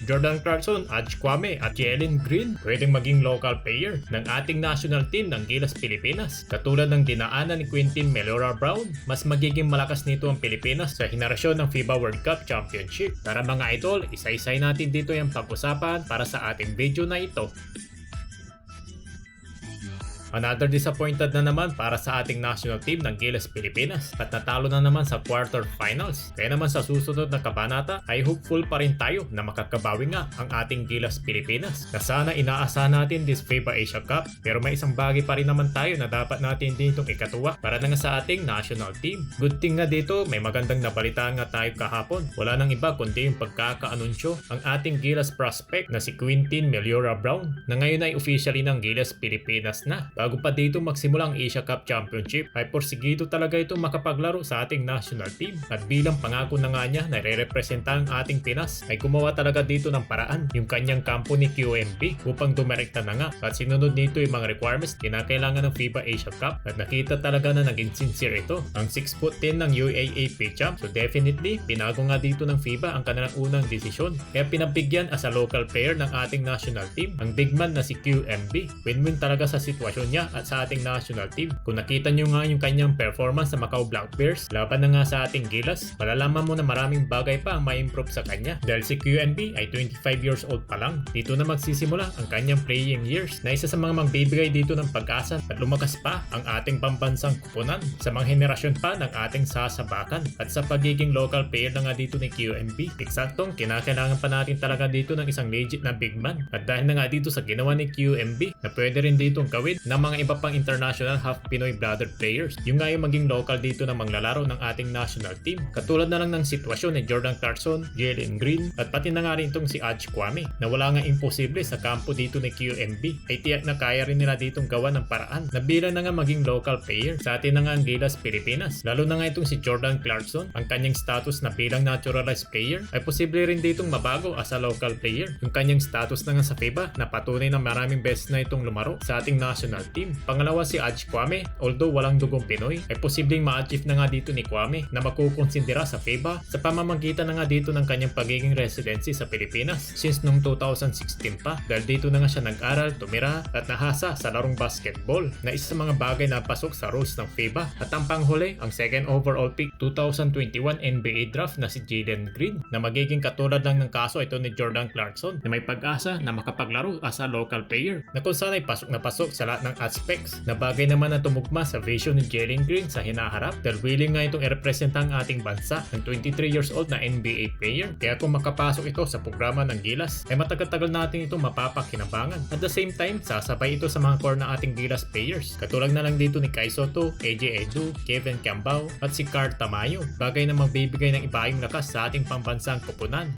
Jordan Clarkson, Aj Kwame at Jalen Green pwedeng maging local player ng ating national team ng Gilas Pilipinas. Katulad ng dinaanan ni Quintin Melora Brown, mas magiging malakas nito ang Pilipinas sa henerasyon ng FIBA World Cup Championship. Tara mga idol, isa-isay natin dito yung pag-usapan para sa ating video na ito. Another disappointed na naman para sa ating national team ng Gilas Pilipinas at natalo na naman sa quarterfinals. Kaya naman sa susunod na kabanata ay hopeful pa rin tayo na makakabawi nga ang ating Gilas Pilipinas na sana inaasahan natin this FIBA Asia Cup, pero may isang bagay pa rin naman tayo na dapat natin ditong ikatuwa para na nga sa ating national team. Good thing nga dito, may magandang nabalitaan nga tayo kahapon. Wala nang iba kundi yung pagkakaanunsyo ang ating Gilas prospect na si Quintin Melora Brown na ngayon ay officially ng Gilas Pilipinas na. Bago pa dito magsimula ang Asia Cup Championship ay porsigido talaga itong makapaglaro sa ating national team at bilang pangako na nga niya na re-representa ang ating Pinas ay gumawa talaga dito ng paraan yung kanyang kampo ni QMB upang dumirekta na nga at sinunod nito yung mga requirements kinakailangan ng FIBA Asia Cup at nakita talaga na naging sincere ito ang 6'10" ng UAAP champ. So definitely binago nga dito ng FIBA ang kanilang unang desisyon kaya pinabigyan as a local player ng ating national team ang big man na si QMB. Win-win talaga sa sitwasyon niya at sa ating national team. Kung nakita nyo nga yung kanyang performance sa Macau Black Bears laban na nga sa ating Gilas, malalaman mo na maraming bagay pa ang ma-improve sa kanya dahil si QNB ay 25 years old pa lang. Dito na magsisimula ang kanyang playing years na isa sa mga magbibigay dito ng pag-asa at lumakas pa ang ating pambansang kupunan sa mga henerasyon pa ng ating sasabakan at sa pagiging local player na nga dito ni QNB. Eksaktong kinakailangan pa natin talaga dito ng isang legit na big man at dahil na nga dito sa ginawa ni QMB na pwede rin ditong gawin ng mga iba pang international half Pinoy blooded players. Yung nga yung maging local dito na maglalaro ng ating national team. Katulad na lang ng sitwasyon ni Jordan Clarkson, Jalen Green at pati na nga rin itong si Aj Kwame na wala nga imposible sa kampo dito ni QMB ay tiyak na kaya rin nila ditong gawa ng paraan na bilang na nga maging local player sa atin na nga ang Gilas Pilipinas. Lalo na nga itong si Jordan Clarkson, ang kanyang status na bilang naturalized player ay posible rin ditong mabago as a local player. Yung kanyang status na nga sa FIBA na patunay na maraming beses na itong lumaro sa ating national team. Pangalawa si Aj Kwame, although walang dugong Pinoy, ay posibleng ma-achieve na nga dito ni Kwame na makukonsidera sa FIBA sa pamamagitan na nga dito ng kanyang pagiging residency sa Pilipinas since noong 2016 pa dahil dito na nga siya nag-aral, tumira at nahasa sa larong basketball na isa sa mga bagay na pasok sa rules ng FIBA. At ang panghuli, ang second overall pick 2021 NBA draft na si Jalen Green na magiging katulad lang ng kaso ito ni Jordan Clarkson na may pag-asa na makapaglaro as a local player na kung saan ay pasok na pasok sa lahat ng aspects na bagay naman na tumugma sa vision ni Jalen Green sa hinaharap dahil willing nga itong irepresenta ang ating bansa ng 23 years old na NBA player. Kaya kung makapasok ito sa programa ng Gilas ay matagal-tagal natin itong mapapakinabangan. At the same time, sasabay ito sa mga core ng ating Gilas players. Katulad na lang dito ni Kai Soto, AJ Edu, Kevin Cambao at si Car Tamayo. Bagay na magbibigay ng ibayong lakas sa ating pambansang kupunan.